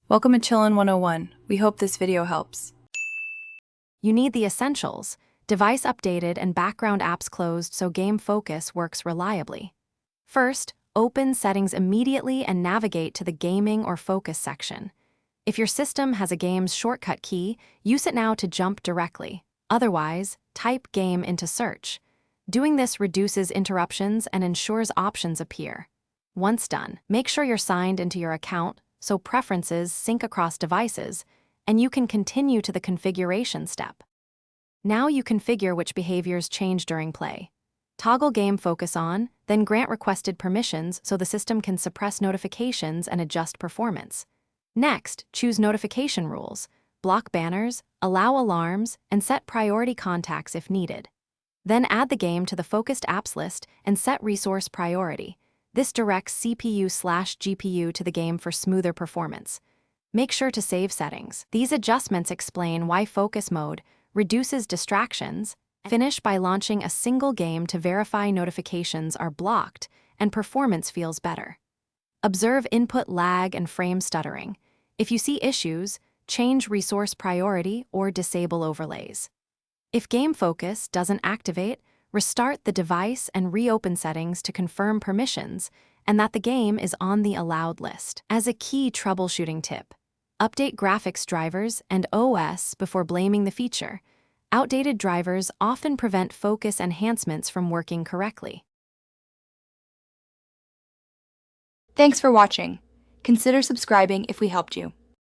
Welcome to Chillin' 101. We hope this video helps. You need the essentials: device updated and background apps closed so game focus works reliably. First, open settings immediately and navigate to the gaming or focus section. If your system has a game's shortcut key, use it now to jump directly. Otherwise, type game into search. Doing this reduces interruptions and ensures options appear. Once done, make sure you're signed into your account so preferences sync across devices, and you can continue to the configuration step. Now you configure which behaviors change during play. Toggle game focus on, then grant requested permissions so the system can suppress notifications and adjust performance. Next, choose notification rules, block banners, allow alarms, and set priority contacts if needed. Then add the game to the focused apps list and set resource priority. This directs CPU/GPU to the game for smoother performance. Make sure to save settings. These adjustments explain why focus mode reduces distractions. Finish by launching a single game to verify notifications are blocked and performance feels better. Observe input lag and frame stuttering. If you see issues, change resource priority or disable overlays. If game focus doesn't activate, restart the device and reopen settings to confirm permissions and that the game is on the allowed list. As a key troubleshooting tip, update graphics drivers and OS before blaming the feature. Outdated drivers often prevent focus enhancements from working correctly. Thanks for watching. Consider subscribing if we helped you.